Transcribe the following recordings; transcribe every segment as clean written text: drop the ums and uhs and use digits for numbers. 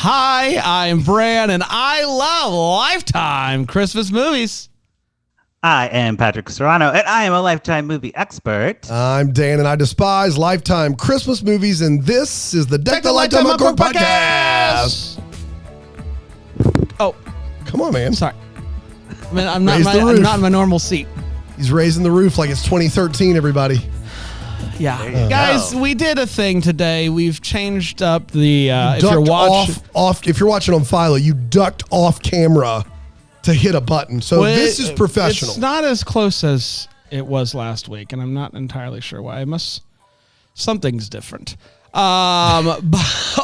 Hi, I'm Bran, and I love Lifetime Christmas movies. I am Patrick Serrano, and I am a Lifetime movie expert. I'm Dan, and I despise Lifetime Christmas movies, and this is the Deck the Lifetime Uncorked podcast. Oh, come on, man. Sorry. I mean, I'm not in my normal seat. He's raising the roof like it's 2013, everybody. Yeah. Guys, we did a thing today. We've changed up the if you're watching on Philo, you ducked off camera to hit a button. So this is professional. It's not as close as it was last week, and I'm not entirely sure why. Something's different. But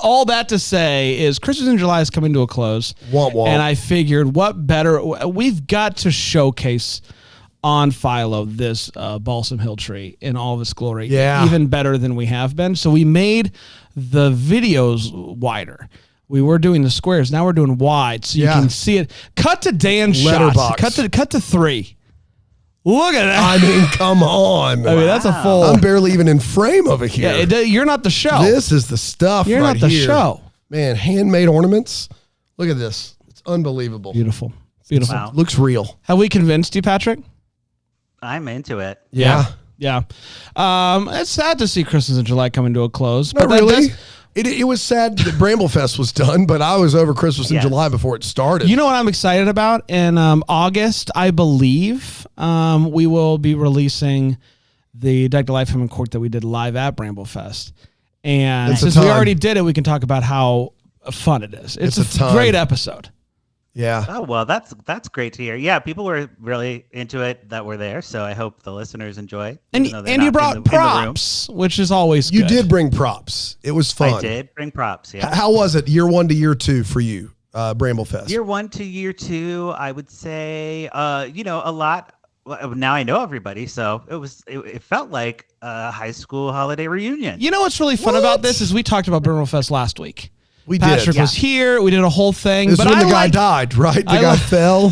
all that to say is Christmas in July is coming to a close. Womp womp. And I figured what better, we've got to showcase on Philo this balsam hill tree in all of its glory. Yeah. Even better than we have been. So we made the videos wider. We were doing the squares. Now we're doing wide so you can see it. Cut to Dan's Letterbox. shots. Cut to 3. Look at that. I mean, come on. I mean, that's a full. I'm barely even in frame over here. Yeah, you're not the show. This is the stuff. You're right not the here. show. Man, handmade ornaments. Look at this. It's unbelievable. Beautiful. Wow. Looks real. Have we convinced you, Patrick? I'm into it. Yeah. It's sad to see Christmas in July coming to a close. Not but really. It was sad that Bramblefest was done, but I was over Christmas in July before it started. You know what I'm excited about? In August, I believe, we will be releasing the Deck the Lifetime Uncorked that we did live at Bramblefest. And since we already did it, we can talk about how fun it is. It's a great episode. Yeah. Oh, well, that's great to hear. Yeah, people were really into it that were there, so I hope the listeners enjoy. And you brought props, which is always good. You did bring props. It was fun. I did bring props, yeah. How was it year 1 to year 2 for you, Bramblefest? Year 1 to year 2, I would say, a lot. Now I know everybody, so it felt like a high school holiday reunion. You know what's really fun about this is we talked about Bramblefest last week. Patrick was here. We did a whole thing. This is when the guy died, right? The guy fell.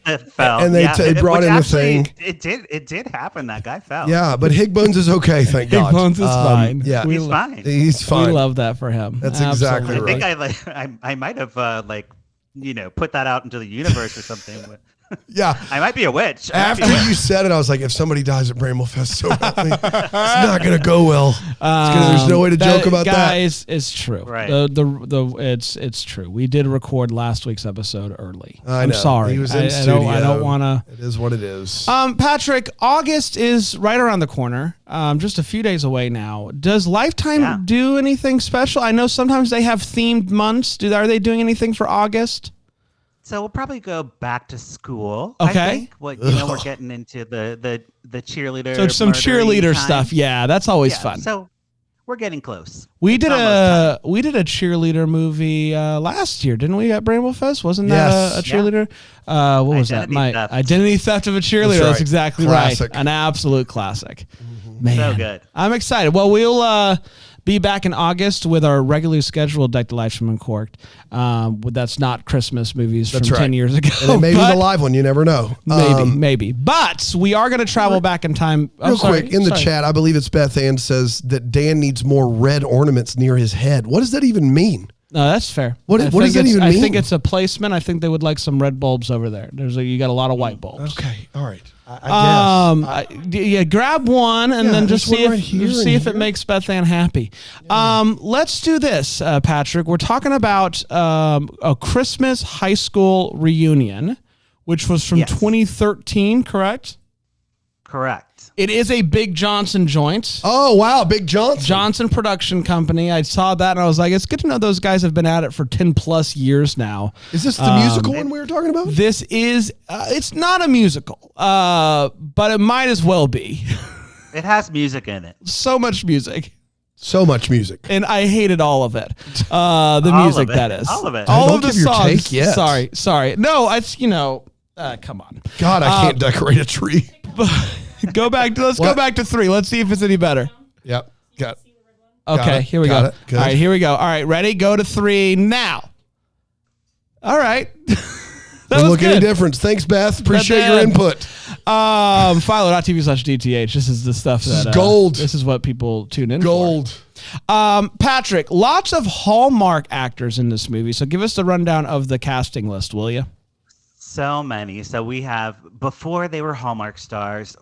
It fell. And they brought in the thing. It did happen. That guy fell. Yeah, but Higbones is okay, thank God. Higbones is fine. Yeah, he's fine. He's fine. We love that for him. That's exactly right. I think I might have put that out into the universe or something. Yeah. I might be a witch. After you said it, I was like, if somebody dies at Bramblefest, so help me. It's not going to go well. There's no way to joke about that. Guys, it's true. Right. It's true. We did record last week's episode early. I'm sorry. He was in studio. I don't want to. It is what it is. Patrick, August is right around the corner. Just a few days away now. Does Lifetime do anything special? I know sometimes they have themed months. Are they doing anything for August? So we'll probably go back to school. Okay. I think. We're getting into the cheerleader. So some cheerleader stuff. Yeah, that's always fun. So we're getting close. We did a cheerleader movie last year, didn't we? At Bramblefest, wasn't that a cheerleader? Yeah. What was that? Identity theft of a cheerleader. That's exactly right. An absolute classic. Mm-hmm. Man, so good. I'm excited. Well, we'll be back in August with our regularly scheduled Deck the Lifetime Uncorked. That's not Christmas movies from 10 years ago. And it may be the live one. You never know. Maybe. But we are going to travel back in time. Real quick, in the chat, I believe it's Beth Ann says that Dan needs more red ornaments near his head. What does that even mean? No, that's fair. What does that even mean? I think it's a placement. I think they would like some red bulbs over there. You got a lot of white bulbs. Okay, all right. I guess. Grab one and then just see if it makes Beth Ann happy. Yeah. Let's do this, Patrick. We're talking about a Christmas high school reunion, which was from 2013, correct? Correct. It is a Big Johnson joint. Oh, wow. Big Johnson. Johnson Production Company. I saw that and I was like, it's good to know those guys have been at it for 10 plus years now. Is this the musical one we were talking about? This is, it's not a musical, but it might as well be. It has music in it. So much music. So much music. And I hated all of it. The music, that is. All of it. All of the songs. Take yet. Sorry. No, it's, come on. God, I can't decorate a tree. Let's go back to 3. Let's see if it's any better. Yep. Got it. Okay, here we go. All right, here we go. All right, ready? Go to 3 now. All right. Doesn't look any difference. Thanks, Beth. Appreciate your input. Philo.tv/DTH. This is the stuff This that is gold. This is what people tune in Gold. for. Patrick, lots of Hallmark actors in this movie. So give us the rundown of the casting list, will you? So many. So we have, before they were Hallmark stars,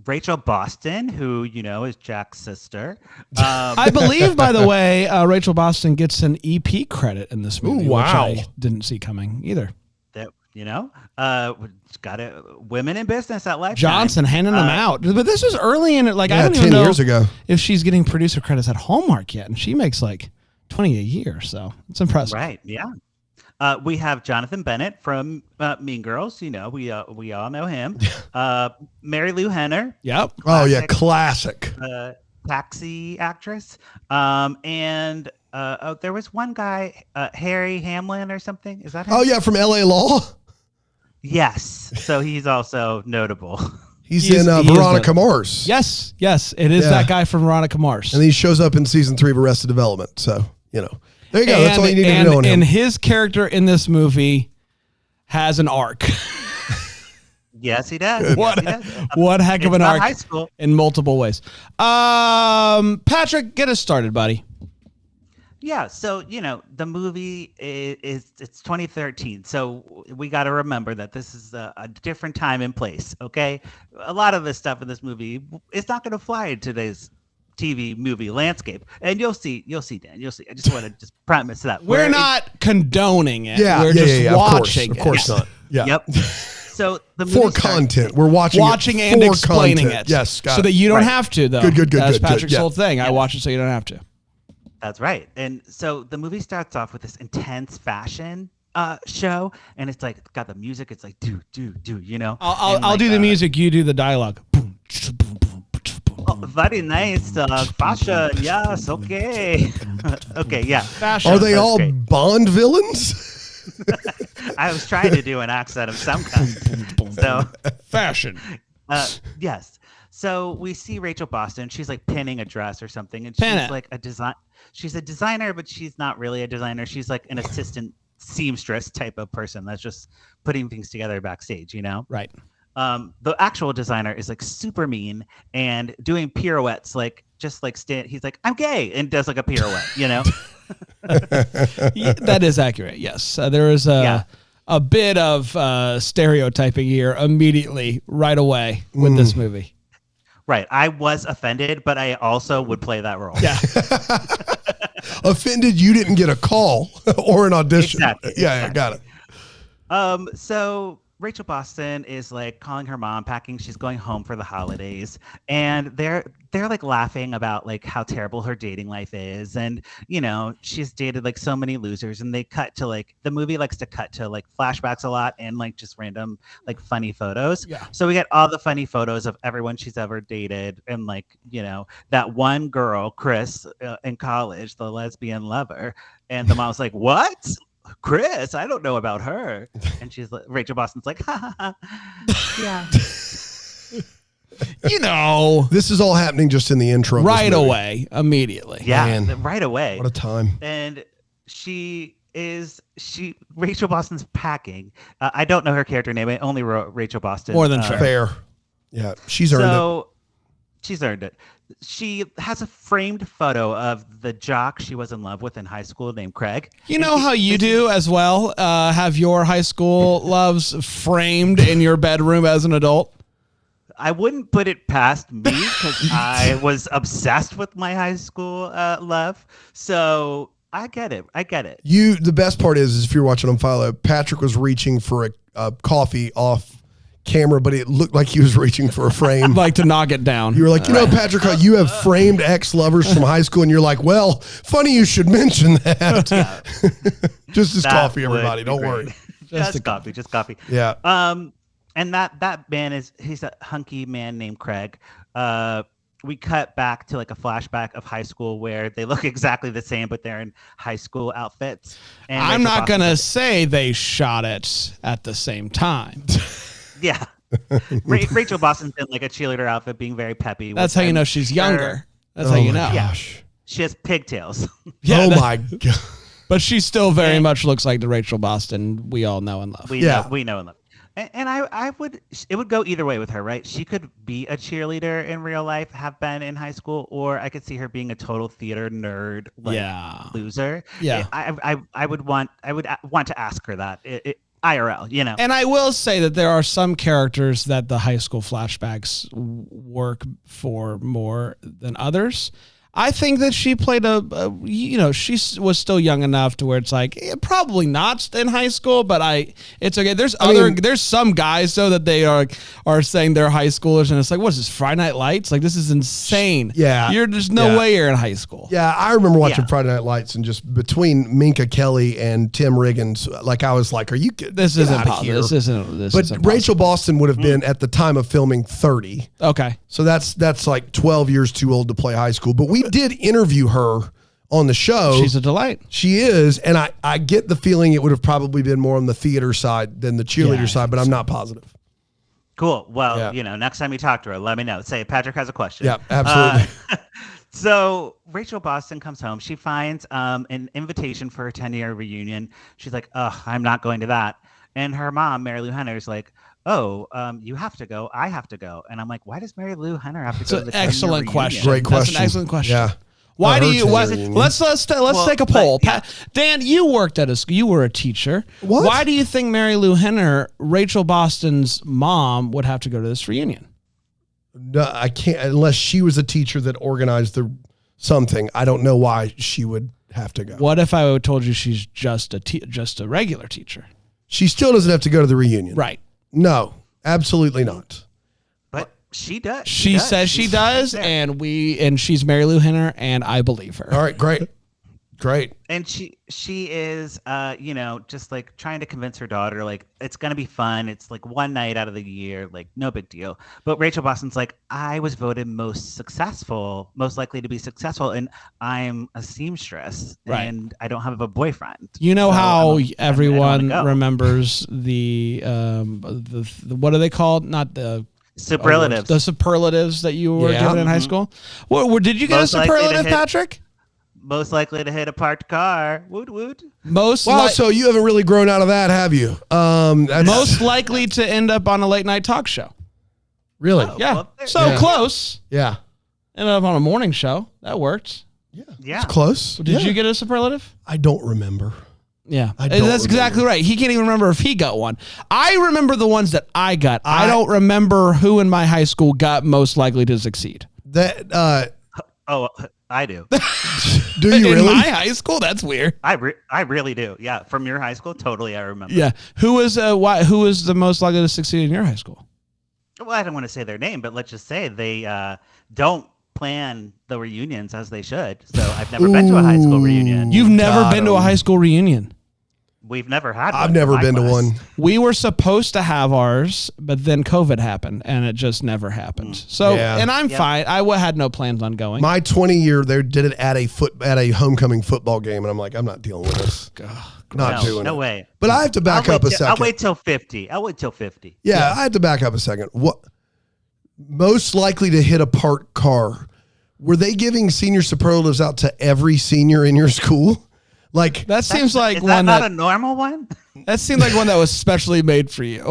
Rachel Boston, who, is Jack's sister. I believe, by the way, Rachel Boston gets an EP credit in this movie, Ooh, wow. which I didn't see coming either. That, got it. Women in business at Lifetime. Johnson handing them out. But this was early in it. Like, I don't 10 even know years ago. if she's getting producer credits at Hallmark yet. And she makes like 20 a year. So it's impressive. Right. Yeah. We have Jonathan Bennett from Mean Girls. We all know him. Mary Lou Henner. Yep. Oh, yeah. Classic. Taxi actress. And there was one guy, Harry Hamlin or something. Is that him? Oh, yeah. From LA Law. Yes. So he's also notable. He's in Veronica Mars. Yes. It is that guy from Veronica Mars. And he shows up in season 3 of Arrested Development. So, there you go. That's all you need to know on him. And his character in this movie has an arc. Yes, he does. What heck of an arc high school. In multiple ways. Patrick, get us started, buddy. Yeah, so the movie it's 2013, so we got to remember that this is a different time and place. Okay, a lot of the stuff in this movie is not going to fly in today's TV movie landscape, and you'll see, Dan. You'll see. I just want to just premise that we're not condoning it. Yeah, we're just watching. Of course not. Yeah. Yep. So the movie for content, we're watching it and for explaining content. it. Yes, so that you don't have to though. Good. That's Patrick's Yeah. whole thing. I watch it so you don't have to. That's right. And so the movie starts off with this intense fashion show, and it's like got the music. It's like do. I'll do the music. You do the dialogue. Oh, very nice fashion. Yes. Okay. Okay. Yeah. Fashion. Are they all great. Bond villains? I was trying to do an accent of some kind. So fashion. Yes. So we see Rachel Boston. She's like pinning a dress or something, and she's like She's a designer, but she's not really a designer. She's like an assistant seamstress type of person that's just putting things together backstage. Right. The actual designer is like super mean and doing pirouettes, he's like, I'm gay, and does like a pirouette. That is accurate. Yes, there is a bit of stereotyping here immediately, right away with this movie. Right. I was offended, but I also would play that role. Yeah. Offended you didn't get a call or an audition. Exactly. Yeah, got it. So Rachel Boston is like calling her mom, packing. She's going home for the holidays, and they're like laughing about like how terrible her dating life is, and she's dated like so many losers. And they cut to like the movie likes to cut to like flashbacks a lot and like just random like funny photos. Yeah. So we get all the funny photos of everyone she's ever dated, and like that one girl, Chris, in college, the lesbian lover, and the mom's like, "What? Chris, I don't know about her." And she's like, Rachel Boston's like, ha ha ha. Yeah. This is all happening just in the intro. Right away, immediately. Yeah, Man. right away. What a time. And Rachel Boston's packing. I don't know her character name. I only wrote Rachel Boston. More than Fair. Yeah, she's earned it. She's earned it. She has a framed photo of the jock she was in love with in high school named Craig. You know how you do as well? Have your high school loves framed in your bedroom as an adult? I wouldn't put it past me because I was obsessed with my high school love. So I get it. The best part is if you're watching on Philo, Patrick was reaching for a coffee off camera, but it looked like he was reaching for a frame. Like to knock it down. You were like, Patrick, you have framed ex-lovers from high school, and you're like, well, funny you should mention that. Yeah. Just as coffee, everybody. Don't worry. Just coffee. Yeah. And that man he's a hunky man named Craig. We cut back to like a flashback of high school where they look exactly the same, but they're in high school outfits. And I'm not going to say they shot it at the same time. Yeah. Rachel Boston's in like a cheerleader outfit being very peppy. That's how you know she's younger. That's how you know. Gosh. She has pigtails. Yeah, my God. But she still very much looks like the Rachel Boston we all know and love. We know and love. And it would go either way with her, right? She could be a cheerleader in real life, have been in high school, or I could see her being a total theater nerd, loser. Yeah. I would want to ask her that. IRL, you know. And I will say that there are some characters that the high school flashbacks work for more than others. I think that she played she was still young enough to where it's like probably not in high school, but it's okay. There's some guys though that they are saying they're high schoolers, and it's like, what is this, Friday Night Lights? Like, this is insane. Yeah, there's no way you're in high school. Yeah, I remember watching Friday Night Lights, and just between Minka Kelly and Tim Riggins, like I was like, are you kidding? This isn't possible. This isn't Rachel Boston would have been at the time of filming 30. Okay, so that's like 12 years too old to play high school. But we did interview her on the show. She's a delight. She is, and I get the feeling it would have probably been more on the theater side than the cheerleader side, but I'm not positive. Cool. Well, next time you talk to her, let me know. Say Patrick has a question. Yeah, absolutely. So Rachel Boston comes home. She finds an invitation for her 10-year reunion. She's like, "Oh, I'm not going to that." And her mom, Mary Lou Henner, is like, "Oh, you have to go. I have to go." And I'm like, "Why does Mary Lou Henner have to go to the 10-year excellent reunion?" question. Great question. That's an excellent question. Yeah. Why do you? Let's take a poll. Dan, you worked at a school. You were a teacher. What? Why do you think Mary Lou Henner, Rachel Boston's mom, would have to go to this reunion? No, I can't, unless she was a teacher that organized something. I don't know why she would have to go. What if I told you she's just a regular teacher? She still doesn't have to go to the reunion. Right. No, absolutely not. But she does. She says she does, and she's Mary Lou Henner, and I believe her. All right, great. And she is just like trying to convince her daughter, like, it's gonna be fun. It's like one night out of the year, like no big deal. But Rachel Boston's like, I was voted most likely to be successful, and I'm a seamstress, and I don't have a boyfriend. You know how everyone remembers the what are they called? Not the superlatives. The superlatives that you were given in high school. What did you get a superlative, Patrick? Most likely to hit a parked car. Woot woot. So you haven't really grown out of that, have you? Most likely to end up on a late night talk show. Really? Yeah. Well, close. Yeah. Ended up on a morning show. That worked. Yeah. It's close. Did you get a superlative? I don't remember. Yeah. That's exactly right. He can't even remember if he got one. I remember the ones that I got. I don't remember who in my high school got most likely to succeed. I do. Do you really? In my high school? That's weird. I really do. Yeah, from your high school, totally. I remember. Yeah. Who was the most likely to succeed in your high school? Well, I don't want to say their name, but let's just say they don't plan the reunions as they should. So I've never been to a high school reunion. You've never been to a high school reunion? We've never had one. I've never been to one. We were supposed to have ours, but then COVID happened, and it just never happened. So, and I'm fine. I had no plans on going. My 20-year, they did it at a homecoming football game, and I'm like, I'm not dealing with this. Not doing it. No way. But I have to back up a second. I'll wait till 50. Yeah, I have to back up a second. What most likely to hit a parked car? Were they giving senior superlatives out to every senior in your school? Like that seems like is one that not a normal one. That seemed like one that was specially made for you.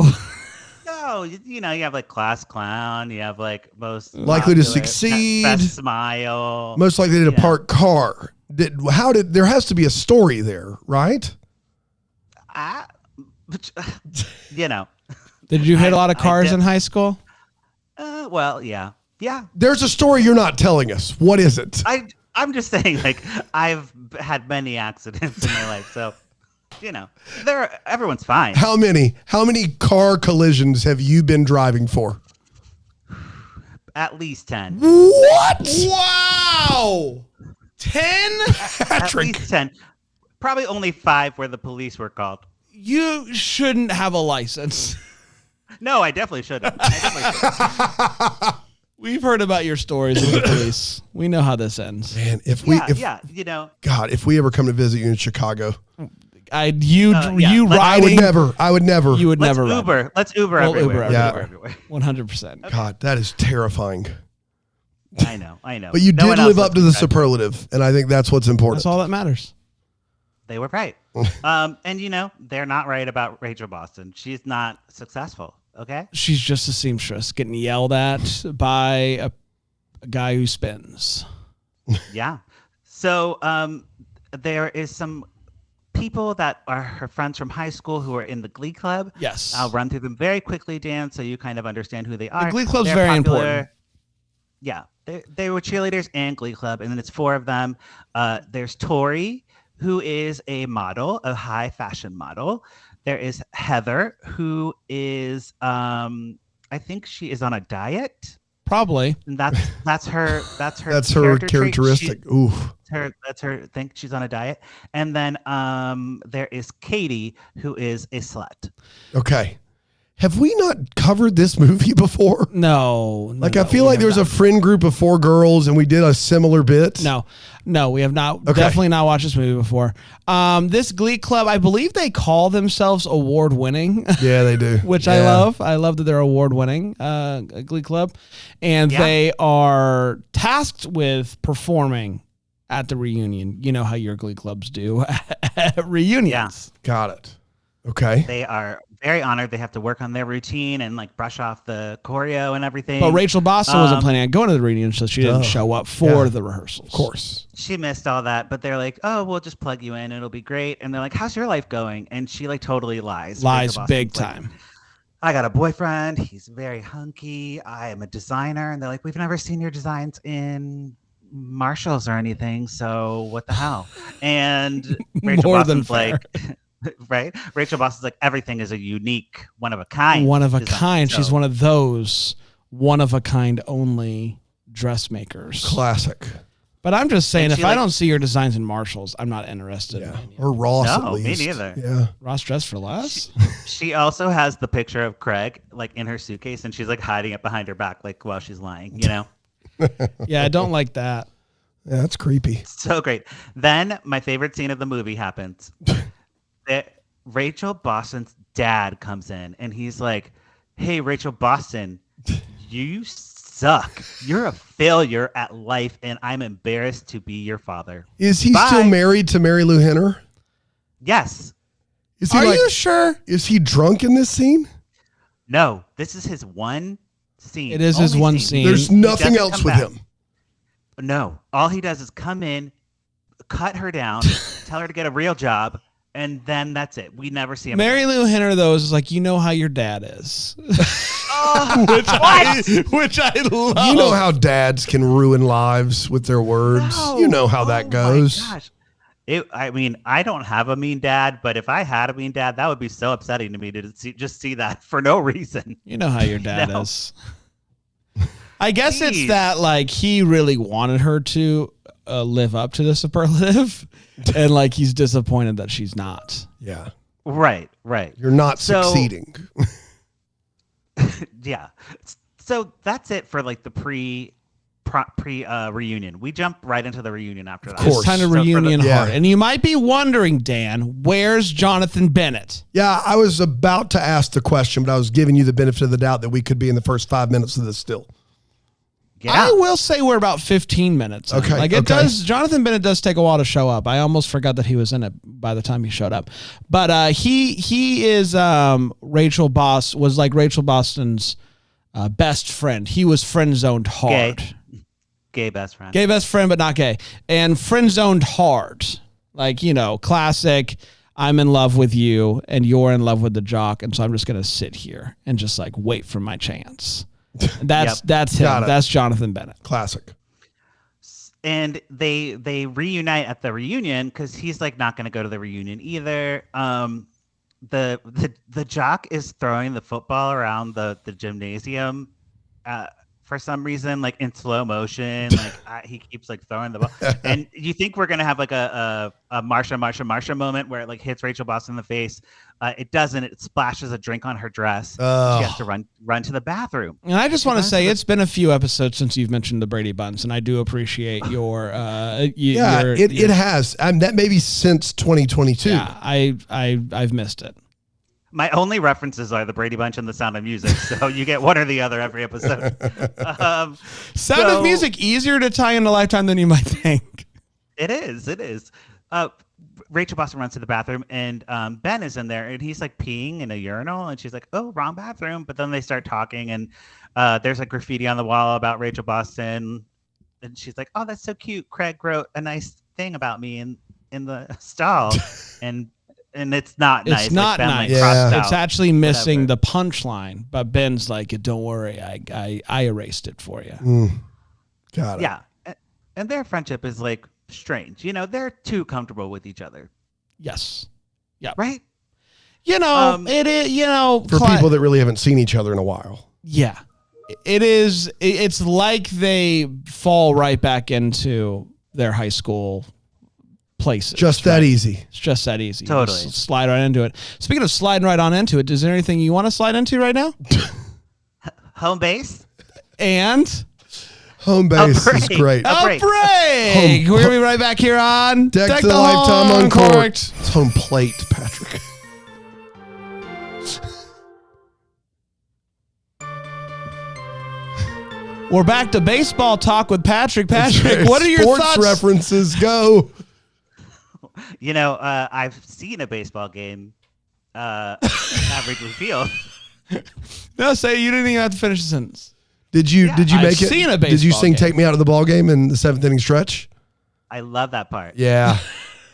No, you have like class clown. You have like most likely to succeed, best smile, most likely to park car. There has to be a story there, right? Did you hit a lot of cars in high school? Well, yeah. There's a story you're not telling us. What is it? I'm just saying, like, I've had many accidents in my life, so everyone's fine. How many car collisions have you been driving for? At least 10. What? Wow. 10? At least 10. Probably only 5 where the police were called. You shouldn't have a license. No, I definitely shouldn't. We've heard about your stories with the police. We know how this ends. Man, if we ever come to visit you in Chicago, I would never. You would never. Uber. Let's Uber everywhere. Everywhere. 100%. God, that is terrifying. I know. But you did live up to the superlative, and I think that's what's important. That's all that matters. They were right. And they're not right about Rachel Boston. She's not successful. Okay. She's just a seamstress getting yelled at by a guy who spins. Yeah. So there is some people that are her friends from high school who are in the Glee Club. Yes. I'll run through them very quickly, Dan, so you kind of understand who they are. The Glee Club's They're very popular. important. Yeah. They were cheerleaders and Glee Club, and then it's 4 of them. There's Tori, who is a model, a high fashion model. There is Heather, who is, I think she is on a diet. Probably. And that's her characteristic. Ooh. That's her thing. She's on a diet. And then there is Katie, who is a slut. Okay. Have we not covered this movie before? No. I feel like there's a friend group of 4 girls and we did a similar bit. No, we have not. Okay. Definitely not watched this movie before. This Glee Club, I believe they call themselves award winning. Yeah, they do. Which I love. I love that they're award winning, Glee Club. And they are tasked with performing at the reunion. You know how your Glee Clubs do at reunions. Yeah. Got it. Okay. They are very honored. They have to work on their routine and brush off the choreo and everything. But Rachel Boston wasn't planning on going to the reunion, so she didn't show up for the rehearsals. Of course. She missed all that, but they're like, "Oh, we'll just plug you in. It'll be great." And they're like, "How's your life going?" And she totally lies. Lies big time. I got a boyfriend. He's very hunky. I am a designer. And they're like, "We've never seen your designs in Marshalls or anything. So what the hell?" And Rachel Boston's like, right? Rachel Boston's like, everything is a unique, one of a kind. One of a kind. She's one of those one of a kind only dressmakers. Classic. But I'm just saying, if I don't see your designs in Marshalls, I'm not interested. Yeah. Or Ross, at least. Me neither. Yeah. Ross Dress for Less? She also has the picture of Craig, in her suitcase, and she's, hiding it behind her back, while she's lying, Yeah, I don't like that. Yeah, that's creepy. So great. Then my favorite scene of the movie happens. Rachel Boston's dad comes in, and he's like, "Hey, Rachel Boston, you suck. You're a failure at life, and I'm embarrassed to be your father." Is he still married to Mary Lou Henner? Yes. Are you sure? Is he drunk in this scene? No, this is his one scene. It is his one scene. There's nothing else with him. No. All he does is come in, cut her down, tell her to get a real job, and then that's it. We never see him. Mary Lou Henner, though, is like, you know how your dad is. Which I love. You know how dads can ruin lives with their words. No. You know how that goes. My gosh. I don't have a mean dad, but if I had a mean dad, that would be so upsetting to me to see that for no reason. You know how your dad is. I guess it's that he really wanted her to live up to the superlative, and he's disappointed that she's not. Yeah. Right. You're not succeeding. Yeah. So that's it for the pre reunion. We jump right into the reunion after that. It's kind of reunion hard. And you might be wondering, Dan, where's Jonathan Bennett? Yeah, I was about to ask the question, but I was giving you the benefit of the doubt that we could be in the first 5 minutes of this still. Yeah. I will say we're about 15 minutes. Okay. Jonathan Bennett does take a while to show up. I almost forgot that he was in it by the time he showed up. But he is Rachel Boston's best friend. He was friend zoned hard. Gay best friend. Gay best friend, but not gay. And friend zoned hard. Classic. I'm in love with you and you're in love with the jock. And so I'm just going to sit here and just wait for my chance. That's him. That's Jonathan Bennett. Classic. And they reunite at the reunion because he's not going to go to the reunion either. The jock is throwing the football around the gymnasium for some reason, in slow motion. He keeps throwing the ball. And you think we're gonna have a Marsha moment where it hits Rachel Boston in the face. It doesn't. It splashes a drink on her dress. She has to run to the bathroom. And I just want to say it's been a few episodes since you've mentioned the Brady Bunch, and I do appreciate your. It has. That may be since 2022. Yeah, I've missed it. My only references are the Brady Bunch and the Sound of Music, so you get one or the other every episode. Sound of Music easier to tie into Lifetime than you might think. It is. Rachel Boston runs to the bathroom, and Ben is in there, and he's like peeing in a urinal, and she's like, "Oh, wrong bathroom." But then they start talking, and there's like graffiti on the wall about Rachel Boston, and she's like, "Oh, that's so cute. Craig wrote a nice thing about me in the stall," and it's not nice. It's not Ben, nice. Like, crossed out, it's actually missing whatever. the punchline. But Ben's like, "Don't worry, I erased it for you." Got it. Yeah, and their friendship is like strange. You know, they're too comfortable with each other. Yes. Yeah. Right. You know, it is. You know, For people that really haven't seen each other in a while. Yeah, it is. It's like they fall right back into their high school places. Just that easy. It's just that easy. Totally. Just slide right into it. Speaking of sliding right on into it, is there anything you want to slide into right now? Home base. And Home base is great. A break. We're going to be right back here on Deck the Lifetime Uncorked. It's home plate, Patrick. We're back to baseball talk with Patrick. Patrick, what are your Sports thoughts? references go. You know, I've seen a baseball game at Wrigley Field. No, say you didn't even have to finish the sentence. Did you Yeah, make I've it? seen a Did you baseball sing game. "Take Me Out of the Ball Game" in the 7th inning stretch? I love that part. Yeah,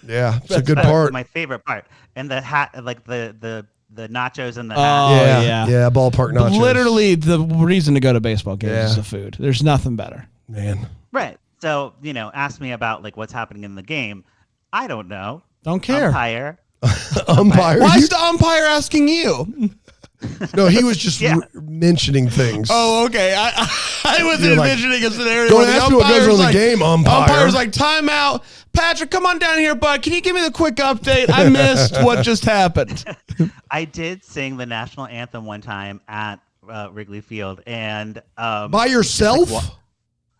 yeah, it's a good That's part. my favorite part. And the hat, like the nachos and the Oh, hat. yeah, ballpark nachos. Literally, the reason to go to baseball games Yeah. is the food. There's nothing better. Man, Right. So, you know, ask me about like what's happening in the game. I don't know. Don't care. Umpire. umpire. Why is the umpire asking you? No, he was just Yeah. mentioning things. Oh, okay. I was You're like, envisioning a scenario don't where the ask me what goes on in the umpire's game, umpire. Umpire's like, timeout. Patrick, come on down here, bud. Can you give me the quick update? I missed what just happened. I did sing the national anthem one time at Wrigley Field, and By yourself?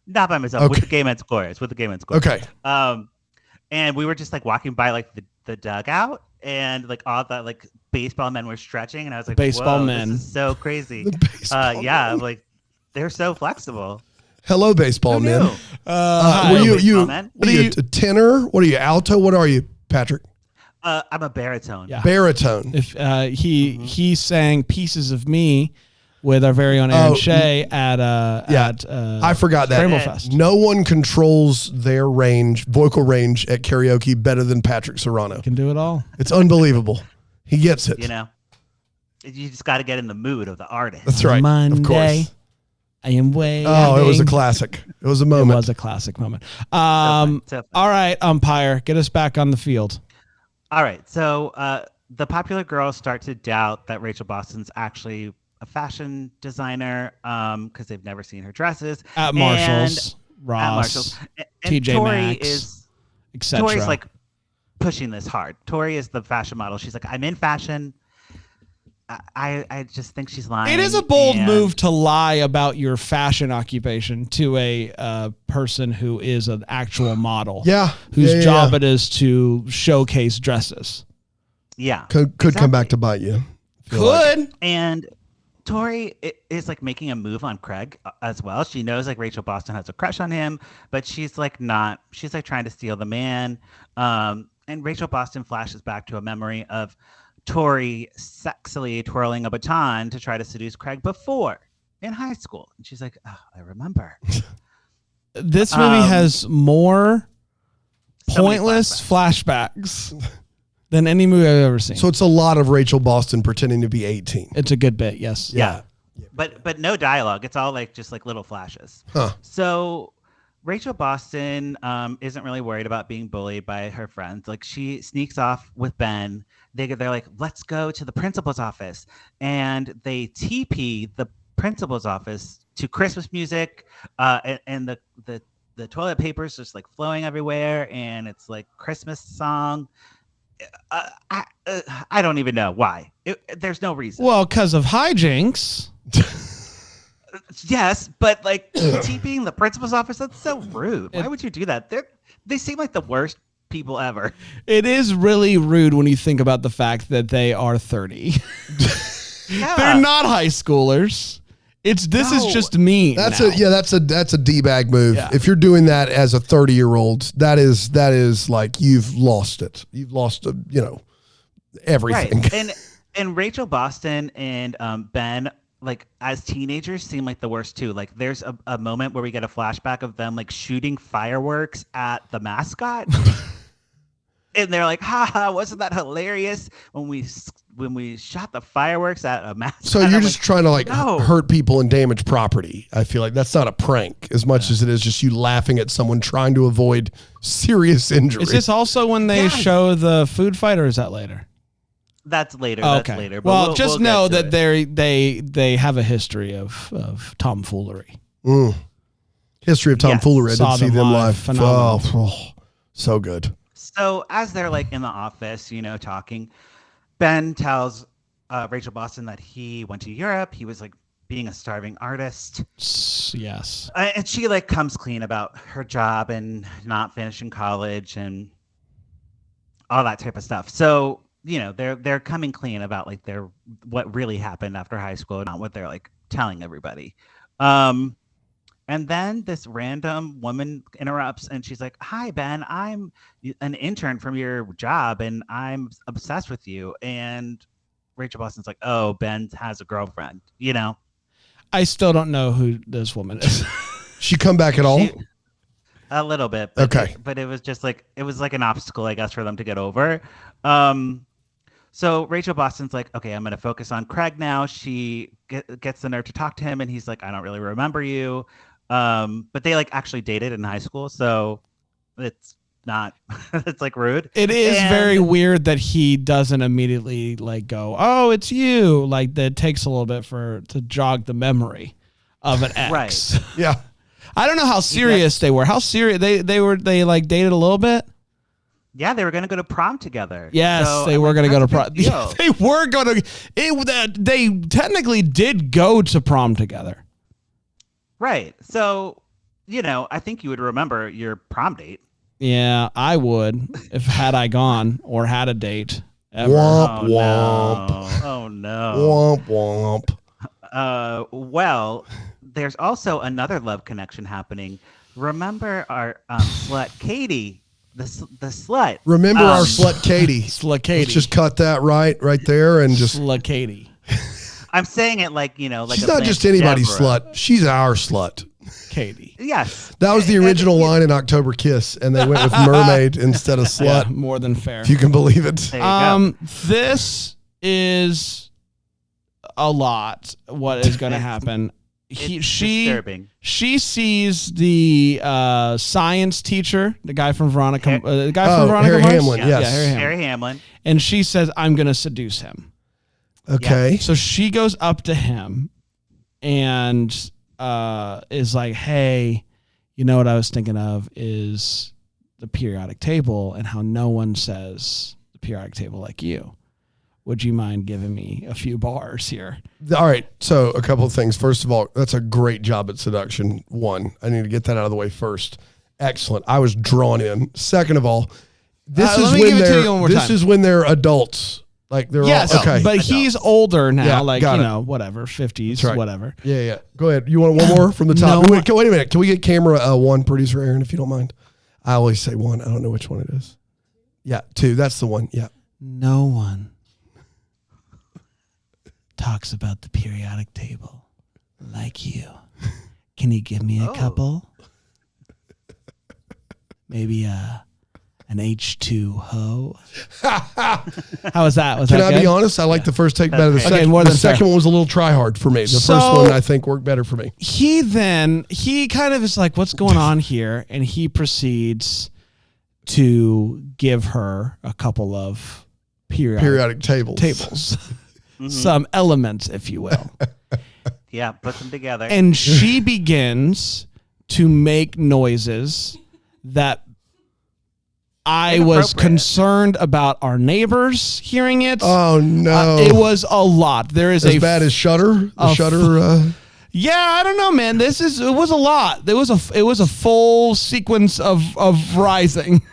not by myself, Okay. with the game and scores. With the game and scores. Okay. And we were just like walking by like the dugout, and like all the like baseball men were stretching, and I was like, Baseball "Whoa, men. this is so crazy." The baseball Yeah, men. like they're so flexible. Hello, baseball Who men. knew? Were you baseball men. what are you, a tenor? What are you, alto? What are you, Patrick? I'm a baritone. Yeah. Baritone. If he sang "Pieces of Me" with our very own Aaron Shea at I forgot that. Rainbow Fest. No one controls their vocal range at karaoke better than Patrick Serrano. Can do it all. It's unbelievable. He gets it. You know, you just got to get in the mood of the artist. That's right. Monday, Of course. I am waiting. Oh, it was a classic. It was a It moment. was a classic moment. So fun. All right, umpire, get us back on the field. All right. So the popular girls start to doubt that Rachel Boston's actually a fashion designer because they've never seen her dresses. At And- Marshalls, Ross, At Marshalls. And TJ Tori Maxx, is etc. Tori's like pushing this hard. Tori is the fashion model. She's like, I'm in fashion. I just think she's lying. It is a bold and- move to lie about your fashion occupation to a person who is an actual model. Yeah. Whose Yeah. job it is to showcase dresses. Yeah. Could come back exactly. to bite you. Could. And Tori is like making a move on Craig as well. She knows like Rachel Boston has a crush on him, but she's like not. She's like trying to steal the man. And Rachel Boston flashes back to a memory of Tori sexily twirling a baton to try to seduce Craig before in high school. And she's like, oh, I remember. This movie has more So many pointless flashbacks than any movie I've ever seen. So it's a lot of Rachel Boston pretending to be 18. It's a good bit, yes. Yeah. But no dialogue. It's all like just like little flashes. Huh. So Rachel Boston isn't really worried about being bullied by her friends. Like she sneaks off with Ben. They're like, let's go to the principal's office. And they TP the principal's office to Christmas music. And the toilet paper is just like flowing everywhere. And it's like Christmas song. I don't even know why. There's no reason. Well, because of hijinks. Yes, but like TPing the principal's office, that's so rude. Why would you do that? They seem like the worst people ever. It is really rude when you think about the fact that they are 30. Yeah. They're not high schoolers. This is just me. That's a D-bag move. Yeah. If you're doing that as a 30-year-old, that is like you've lost it. You've lost everything. Right. And Rachel Boston and Ben, like as teenagers, seem like the worst too. Like there's a moment where we get a flashback of them like shooting fireworks at the mascot. And they're like, "Ha, wasn't that hilarious when we shot the fireworks at a mascot?" So you're just trying to hurt people and damage property. I feel like that's not a prank as much as it is just you laughing at someone trying to avoid serious injury. Is this also when they show the food fight, or is that later? That's later. Okay. That's later. But well, just know that they have a history of tomfoolery. History of tomfoolery. I didn't see them live. Oh, so good. So as they're like in the office, talking, Ben tells Rachel Boston that he went to Europe. He was like being a starving artist. Yes. And she like comes clean about her job and not finishing college and all that type of stuff. So, they're coming clean about like what really happened after high school, not what they're like telling everybody. And then this random woman interrupts and she's like, "Hi, Ben, I'm an intern from your job and I'm obsessed with you." And Rachel Boston's like, "Oh, Ben has a girlfriend, I still don't know who this woman is. She come back at all? A little bit. Okay. But it was just like, it was like an obstacle, I guess, for them to get over. So Rachel Boston's like, "Okay, I'm going to focus on Craig now." She gets the nerve to talk to him and he's like, "I don't really remember you." But they like actually dated in high school, so it's not it's like rude. It is very weird that he doesn't immediately like go, "Oh, it's you." Like that takes a little bit to jog the memory of an ex. Right. Yeah. I don't know how serious they were. How serious they like dated a little bit? Yeah, they were going to go to prom together. Yes, so, they were going to go to prom. They were going to they technically did go to prom together. Right. So, I think you would remember your prom date. Yeah, I would had I gone or had a date ever. Womp, womp. No. Oh, no. Womp, womp. Well, there's also another love connection happening. Remember our slut, Katie, the slut. Remember our slut, Katie. Slut, Katie. Let's just cut that right there and just. Slut, Katie. I'm saying it like, like she's not just anybody's slut. She's our slut. Katie. Yes. That was the original line in October Kiss, and they went with mermaid instead of slut. Yeah, more than fair. If you can believe it. There you go. This is a lot. What is going to happen? Disturbing. She sees the science teacher, the guy from Veronica, Harry Hamlin. Yeah, Yes, Harry Hamlin. And she says, "I'm going to seduce him." Okay. Yeah. So she goes up to him and is like, "Hey, you know what I was thinking of is the periodic table and how no one says the periodic table like you. Would you mind giving me a few bars here?" All right. So a couple of things. First of all, that's a great job at seduction. One, I need to get that out of the way first. Excellent. I was drawn in. Second of all, this is when they're adults. Like they're all okay. But he's older now, yeah, whatever, 50s, right. whatever. Yeah. Go ahead. You want one more from the top? No. Wait a minute. Can we get camera one, producer Aaron, if you don't mind? I always say one. I don't know which one it is. Yeah, two. That's the one. Yeah. No one talks about the periodic table like you. Can you give me a couple? Maybe an H2O. How was that? Can I be honest? I like the first take better than the second. Okay, more the than second one was a little try hard for me. The first one I think worked better for me. He kind of is like, "What's going on here?" And he proceeds to give her a couple of periodic tables. Mm-hmm. Some elements, if you will. Yeah, put them together. And she begins to make noises that I was concerned about our neighbors hearing it. Oh no! It was a lot. There is as bad as Shudder. Yeah, I don't know, man. It was a lot. It was a full sequence of rising.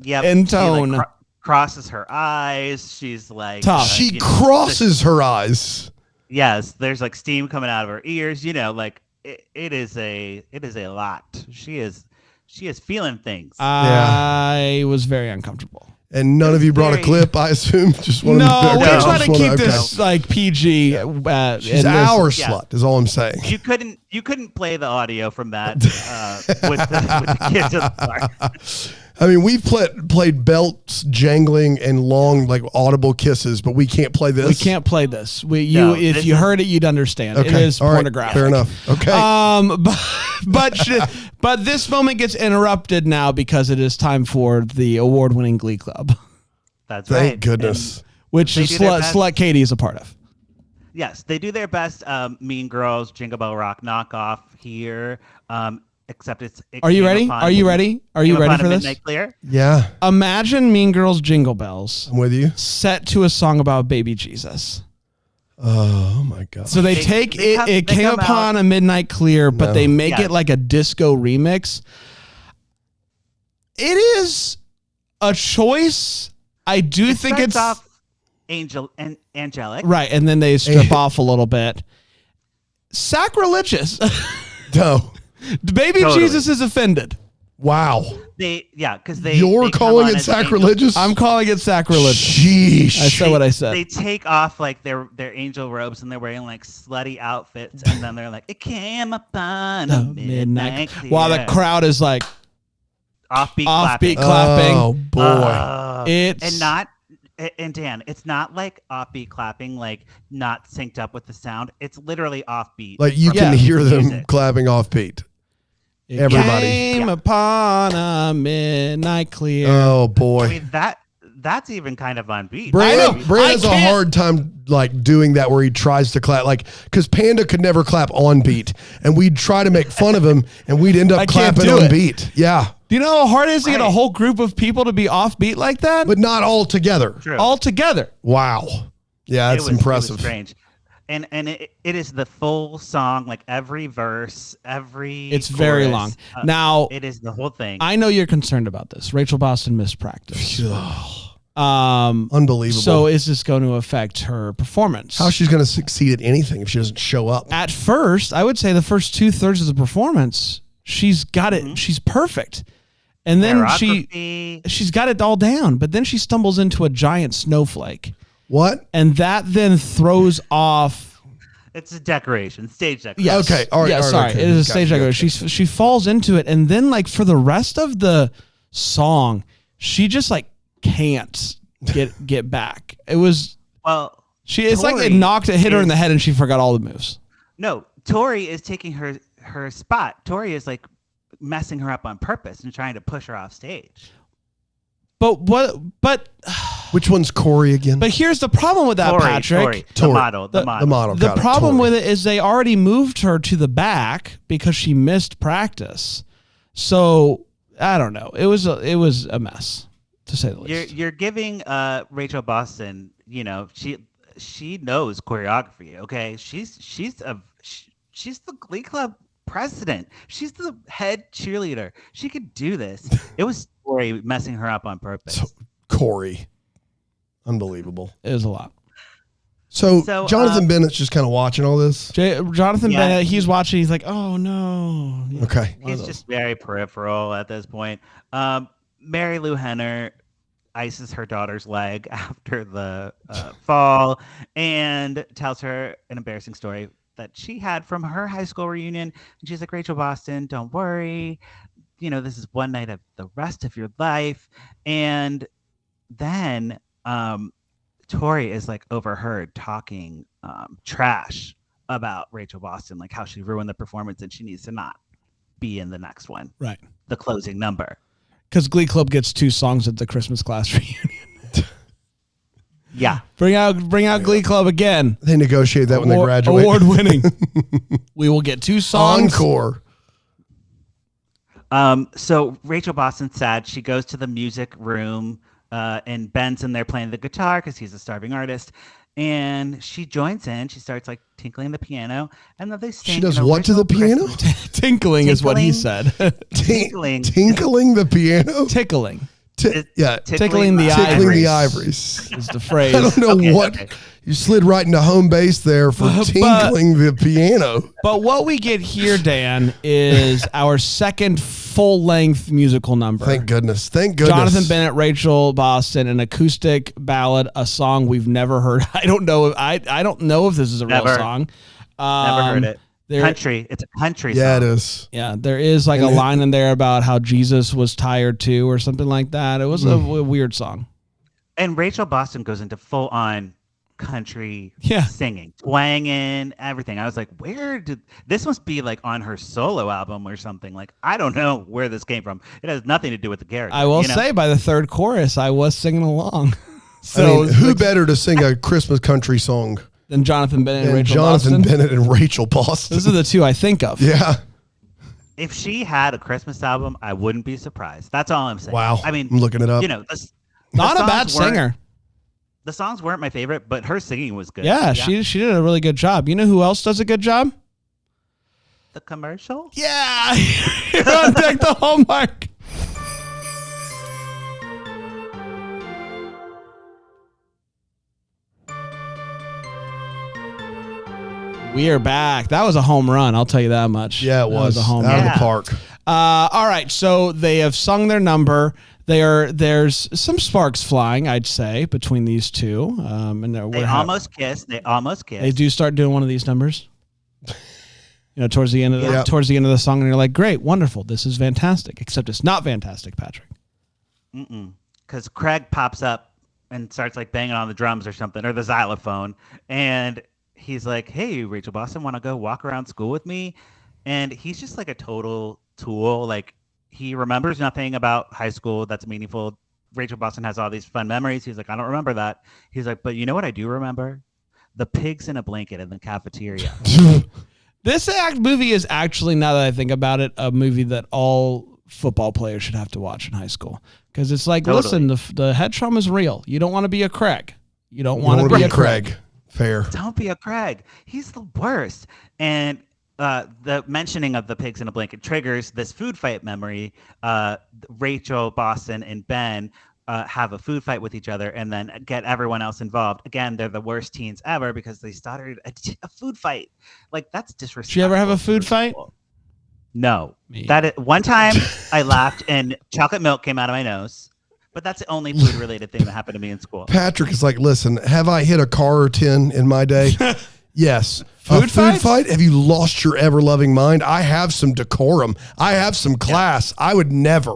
Yep. In tone. She, crosses her eyes. She's like tough. She crosses her eyes. Yes, there's like steam coming out of her ears. Like it is a lot. She is feeling things. I was very uncomfortable. And none of you brought a clip, I assume. Just wanted no, we're trying to keep this like PG. She's our slut, is all I'm saying. You couldn't play the audio from that with the kids in the park. I mean, we've played belts jangling and long, like audible kisses, but we can't play this. We can't play this. If you heard it, you'd understand. Okay. It is pornographic. Fair enough. Okay. But this moment gets interrupted now because it is time for the award-winning Glee Club. That's right. Thank goodness. Which Slut Katie is a part of. Yes, they do their best. Mean Girls, Jingle Bell Rock knockoff here. Except Are you ready? Are you ready? Are you ready for this? Midnight Clear? Yeah. Imagine Mean Girls Jingle Bells. I'm with you. Set to a song about baby Jesus. Oh my God. So they take it. It came upon a midnight clear, but they make it like a disco remix. It is a choice. I do think it's off angelic, right, and then they strip off a little bit. Sacrilegious. No. Baby Jesus is offended. Wow. Because You're calling it sacrilegious? I'm calling it sacrilegious. Sheesh. I said what I said. They take off like their angel robes and they're wearing like slutty outfits, and then they're like, "It came upon a midnight clear." While the crowd is like offbeat clapping. Oh boy. And Dan, it's not like offbeat clapping, like not synced up with the sound. It's literally offbeat. Like you can hear them clapping offbeat. Everybody came upon a midnight clear. Oh boy. I mean that's even kind of on beat. Brand has a hard time like doing that where he tries to clap, like because Panda could never clap on beat, and we'd try to make fun of him, and we'd end up clapping on beat. Yeah. Do you know how hard it is to get a whole group of people to be off beat like that? But not all together. True. All together. Wow. Yeah, that's impressive. It was strange. And it is the full song, like every verse, It's very long. Now it is the whole thing. I know you're concerned about this. Rachel Boston missed practice. Unbelievable. So is this going to affect her performance? How she's going to succeed at anything if she doesn't show up? At first, I would say the first 2/3 of the performance, she's got it. She's perfect. And then she's got it all down. But then she stumbles into a giant snowflake. What? And that then throws off. It's a decoration, stage decoration. Yes. Okay. All right. Yeah, sorry. Okay. It is a stage decoration. She falls into it. And then like for the rest of the song, she just like can't get back. It was it's like it hit her in the head and she forgot all the moves. No, Tori is taking her spot. Tori is like messing her up on purpose and trying to push her off stage. But which one's Corey again? But here's the problem with that, Patrick. Tori. The model. The problem with it is they already moved her to the back because she missed practice. So I don't know. It was a mess, to say the least. You're giving Rachel Boston, she knows choreography. Okay, she's the Glee Club president. She's the head cheerleader. She could do this. It was Corey messing her up on purpose. Corey, unbelievable. It was a lot. So Jonathan Bennett's just kind of watching all this. Jonathan Bennett, he's watching. He's like, oh no. Okay, he's just very peripheral at this point. Mary Lou Henner ices her daughter's leg after the fall and tells her an embarrassing story that she had from her high school reunion. And she's like, Rachel Boston, don't worry. This is one night of the rest of your life. And then Tori is like overheard talking trash about Rachel Boston, like how she ruined the performance and she needs to not be in the next one. Right. The closing number. Because Glee Club gets 2 songs at the Christmas class reunion. Yeah. Bring out Glee Club again. They negotiate that when they graduate. Award winning. We will get 2 songs. Encore. So Rachel Boston's sad. She goes to the music room and Ben's in there playing the guitar because he's a starving artist. And she joins in. She starts like tinkling the piano. And then they sing. She does what to the piano? Tinkling is what he said. Tinkling. Tinkling the piano? Tickling. tickling the ivories is the phrase. I don't know what. You slid right into home base there for tinkling the piano. But what we get here, Dan, is our second full-length musical number. Thank goodness. Jonathan Bennett, Rachel Boston, an acoustic ballad, a song we've never heard. I don't know. I don't know if this is a real song. Never heard it. Country. It's a country song. Yeah, it is. Yeah, there is like a line in there about how Jesus was tired too or something like that. It was a weird song. And Rachel Boston goes into full-on country singing, twanging, everything. I was like, this must be like on her solo album or something. Like, I don't know where this came from. It has nothing to do with the character. I will say by the third chorus, I was singing along. So who better to sing a Christmas country song than Jonathan Bennett and Rachel Jonathan Boston? Bennett and Rachel Boston. Those are the two I think of. Yeah. If she had a Christmas album, I wouldn't be surprised. That's all I'm saying. Wow. I mean, I'm looking it up. Not a bad singer. The songs weren't my favorite, but her singing was good. Yeah, she did a really good job. You know who else does a good job? The commercial? Yeah. You're on deck, the Hallmark. We are back. That was a home run. I'll tell you that much. Yeah, it was a home run. Out of the park. All right. So they have sung their number. There's some sparks flying, I'd say, between these two. And they almost kissed. They do start doing one of these numbers. Towards the end of the song, and you're like, great, wonderful, this is fantastic. Except it's not fantastic, Patrick. Because Craig pops up and starts like banging on the drums or something, or the xylophone, and he's like, "Hey, Rachel Boston, want to go walk around school with me?" And he's just like a total tool. Like, he remembers nothing about high school that's meaningful. Rachel Boston has all these fun memories. He's like, I don't remember that. He's like, but you know what I do remember? The pigs in a blanket in the cafeteria. This movie is actually, now that I think about it, a movie that all football players should have to watch in high school. Because it's like, listen, the head trauma is real. You don't want to be a Craig. You don't want to be a Craig. Fair. Don't be a Craig. He's the worst. And the mentioning of the pigs in a blanket triggers this food fight memory. Rachel, Boston, and Ben have a food fight with each other and then get everyone else involved. Again, they're the worst teens ever because they started a food fight. Like, that's disrespectful. Did you ever have a food fight? No. One time I laughed and chocolate milk came out of my nose. But that's the only food-related thing that happened to me in school. Patrick is like, listen, have I hit a car or 10 in my day? Yes. Food fight? Have you lost your ever-loving mind? I have some decorum. I have some class. Yeah. I would never.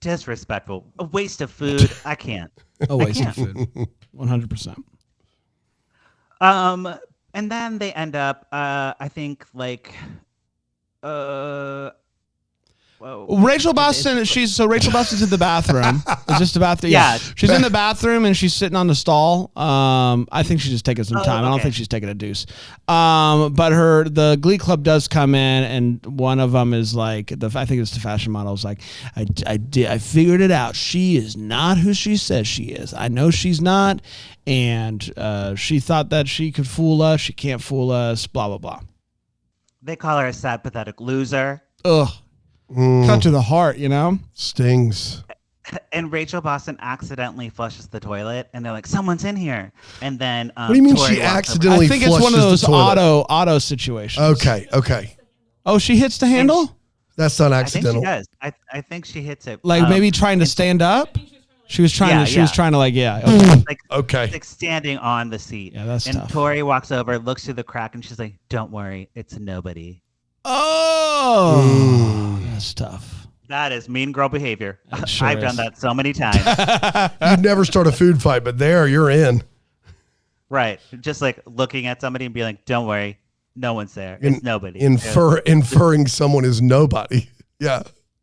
Disrespectful. A waste of food. I can't. A waste of food. 100%. And then they end up, I think, like... Rachel Boston, Rachel Boston's in the bathroom. Is this the bathroom? Yeah. She's in the bathroom and she's sitting on the stall. I think she's just taking some time. Okay. I don't think she's taking a deuce. But the Glee Club does come in, and one of them is like, I think it's the fashion model, is like, I figured it out. She is not who she says she is. I know she's not. And she thought that she could fool us. She can't fool us, blah, blah, blah. They call her a sad, pathetic loser. Ugh. Cut to the heart, Stings. And Rachel Boston accidentally flushes the toilet, and they're like, "Someone's in here." And then, what do you mean she accidentally? I think it's one of those auto situations. Okay. Oh, she hits the handle. That's not accidental. I think she does. I think she hits it. Like maybe trying to stand up. She was trying to. She was trying to Okay. Like standing on the seat. Yeah, that's tough. And Tori walks over, looks through the crack, and she's like, "Don't worry, it's nobody." Oh, that's tough. That is mean girl behavior. Sure I've done that so many times. You'd never start a food fight, but you're in. Right. Just like looking at somebody and being like, don't worry, no one's there. It's nobody. Inferring someone is nobody. Yeah.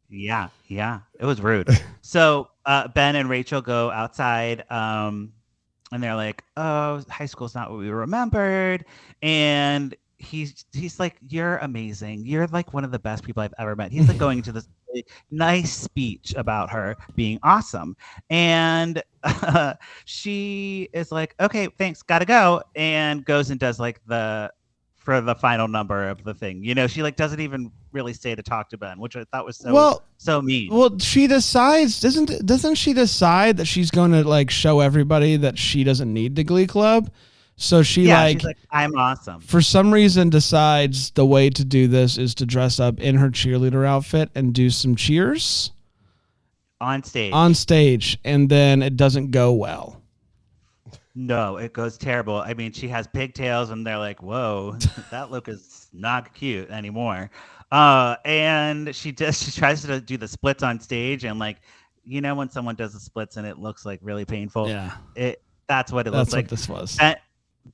Yeah. It was rude. So Ben and Rachel go outside and they're like, oh, high school's not what we remembered. And he's like, you're amazing. You're like one of the best people I've ever met. He's like going into this really nice speech about her being awesome. And she is like, okay, thanks, gotta go. And goes and does like the for the final number of the thing. You know, she like doesn't even really stay to talk to Ben, which I thought was so mean. Well, she decides, doesn't she decide that she's going to like show everybody that she doesn't need the Glee Club? So she's like, I'm awesome. For some reason decides the way to do this is to dress up in her cheerleader outfit and do some cheers on stage. And then it doesn't go well. No, it goes terrible. I mean, she has pigtails and they're like, whoa, that look is not cute anymore. And she tries to do the splits on stage, and like, you know, when someone does the splits and it looks like really painful. Yeah. That's what it looks like. That's what this was.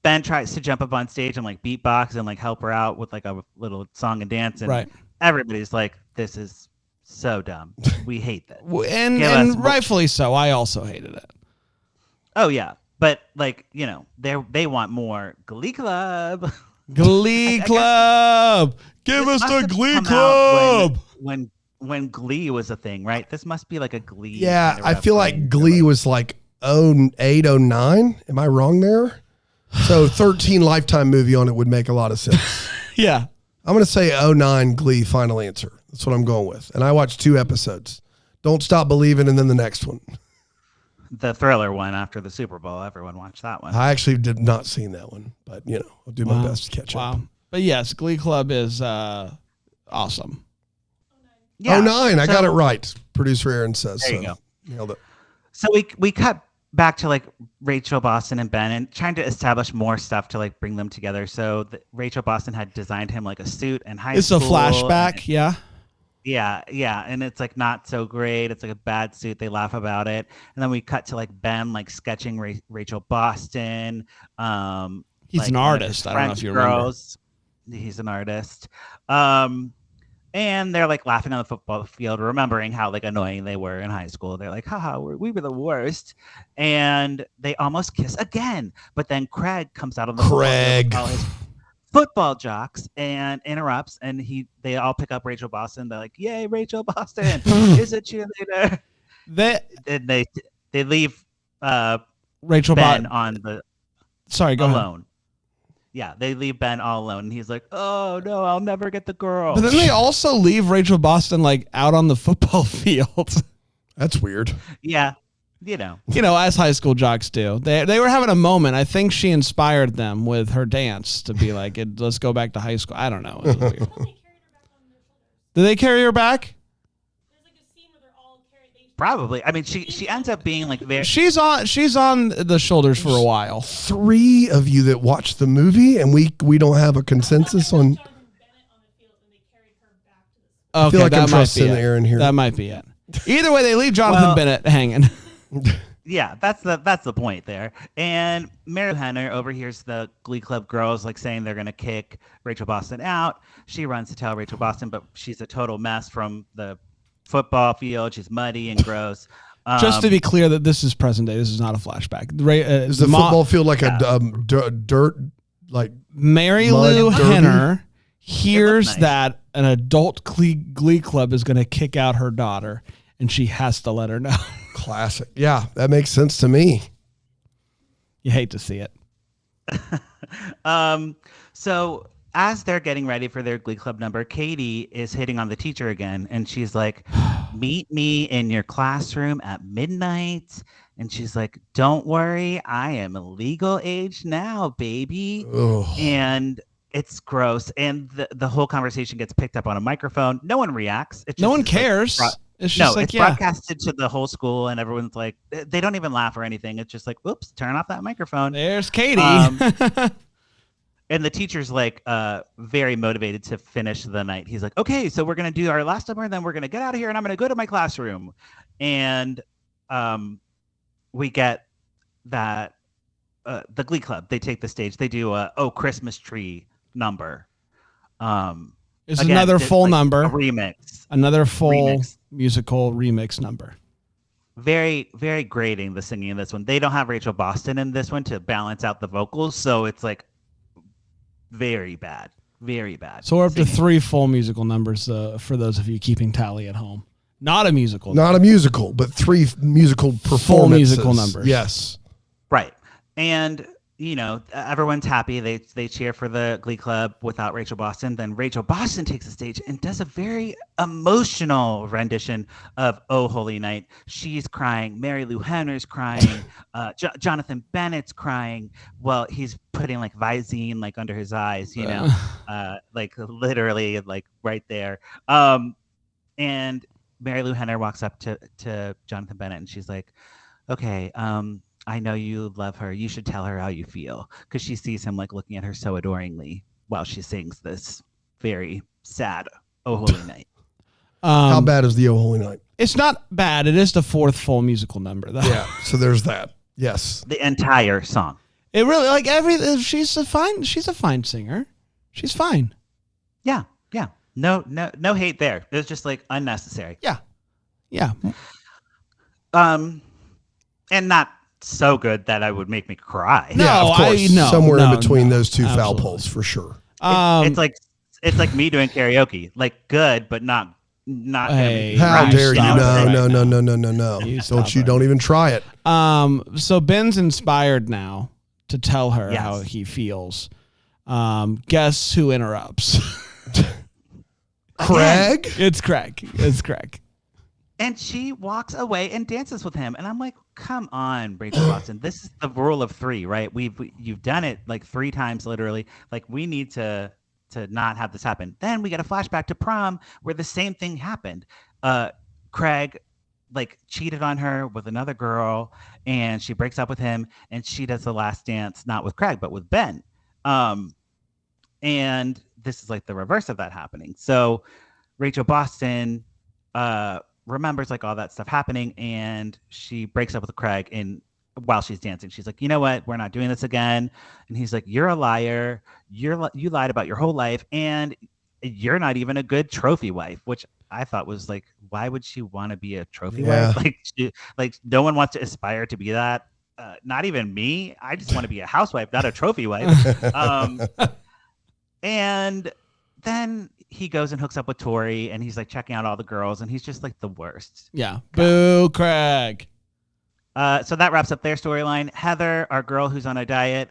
Ben tries to jump up on stage and like beatbox and like help her out with like a little song and dance, and everybody's like, this is so dumb. We hate that. and rightfully so. I also hated it. Oh yeah. But like, you know, they want more Glee Club. Glee Club. Give us the Glee Club. When Glee was a thing, right? This must be like a Glee. Yeah, I feel like Glee was like 08, 09. Am I wrong there? So 13 Lifetime movie on it would make a lot of sense. Yeah. I'm going to say 09 Glee, final answer. That's what I'm going with. And I watched 2 episodes. Don't Stop Believing, and then the next one. The Thriller one after the Super Bowl. Everyone watched that one. I actually did not see that one, but you know, I'll do my best to catch up. But yes, Glee Club is awesome. Yeah, 09, I got it right. Producer Aaron says. There you go. Nailed it. So we cut back to like Rachel Boston and Ben and trying to establish more stuff to like bring them together. So Rachel Boston had designed him like a suit in high school. It's a flashback, yeah. Yeah, and it's like not so great. It's like a bad suit. They laugh about it, and then we cut to like Ben like sketching Rachel Boston. He's an artist. I don't know if you remember. He's an artist. And they're like laughing on the football field, remembering how like annoying they were in high school. They're like, haha, we were the worst. And they almost kiss again, but then Craig comes out of the football jocks and interrupts, and they all pick up Rachel Boston. They're like, yay, Rachel Boston is a cheerleader. They leave Rachel Ben on the go alone. Ahead. Yeah, they leave Ben all alone, and he's like, oh no, I'll never get the girl. But then they also leave Rachel Boston like out on the football field. That's weird. Yeah. You know, as high school jocks do. They were having a moment. I think she inspired them with her dance to be like, let's go back to high school. I don't know. It was weird. Did they carry her back? There's like a scene where they're all carried. Probably. I mean, she ends up being like very. She's on the shoulders for a while. 3 of you that watched the movie, and we don't have a consensus on. Okay, I feel like I'm trusting Aaron here. That might be it. Either way, they leave Jonathan Bennett hanging. Yeah, that's the point there. And Mary Henner overhears the Glee Club girls like saying they're gonna kick Rachel Boston out. She runs to tell Rachel Boston, but she's a total mess from the football field. She's muddy and gross. Just to be clear, that this is present day. This is not a flashback. Is the football field like a dirt like Mary Lou Henner hears that an adult Glee Club is going to kick out her daughter, and she has to let her know. Classic. Yeah, that makes sense to me. You hate to see it. So as they're getting ready for their Glee Club number, Katie is hitting on the teacher again, and she's like, meet me in your classroom at midnight. And she's like, don't worry, I am legal age now, baby. Ugh. And it's gross. And the whole conversation gets picked up on a microphone. No one reacts. No one cares. It's broadcasted to the whole school, and everyone's like, they don't even laugh or anything. It's just like, whoops, turn off that microphone. There's Katie. And the teacher's like very motivated to finish the night. He's like, okay, so we're going to do our last number, and then we're going to get out of here, and I'm going to go to my classroom. And we get that the Glee Club, they take the stage. They do a Christmas Tree number. It's another full number. A remix. Another full musical remix number. Very, very grating, the singing in this one. They don't have Rachel Boston in this one to balance out the vocals, so it's like very bad. Very bad. So we're up to 3 full musical numbers for those of you keeping tally at home. Not a musical. Not a musical, but 3 musical performances. Full musical numbers. Yes. Right. And everyone's happy. They cheer for the Glee Club without Rachel Boston. Then Rachel Boston takes the stage and does a very emotional rendition of "Oh Holy Night." She's crying. Mary Lou Henner's crying. Jonathan Bennett's crying. Well, he's putting like Visine like under his eyes, like literally like right there. And Mary Lou Henner walks up to Jonathan Bennett and she's like, "Okay, I know you love her. You should tell her how you feel," because she sees him like looking at her so adoringly while she sings this very sad "Oh Holy Night." How bad is the "Oh Holy Night"? It's not bad. It is the fourth full musical number, though. Yeah, so there's that. Yes, the entire song. It really like every. She's a fine singer. She's fine. Yeah. No hate there. It was just like unnecessary. Yeah. And not so good that I would make me cry. No, of course. Somewhere in between those two foul poles for sure. It's like me doing karaoke, like good, but not. Hey, how dare you? No. Don't even try it. So Ben's inspired now to tell her how he feels. Guess who interrupts? Craig? It's Craig. And she walks away and dances with him. And I'm like, come on, Rachel Boston. This is the rule of three, right? You've done it like 3 times, literally. Like, we need to not have this happen. Then we get a flashback to prom where the same thing happened. Craig like cheated on her with another girl and she breaks up with him and she does the last dance, not with Craig, but with Ben. And this is like the reverse of that happening. So Rachel Boston remembers like all that stuff happening and she breaks up with Craig and while she's dancing, she's like, "You know what? We're not doing this again." And he's like, "You're a liar. You lied about your whole life and you're not even a good trophy wife," which I thought was like, why would she want to be a trophy wife? Like no one wants to aspire to be that. Not even me. I just want to be a housewife, not a trophy wife. And then he goes and hooks up with Tori and he's like checking out all the girls and he's just like the worst. Yeah. Boo, Craig. So that wraps up their storyline. Heather, our girl who's on a diet,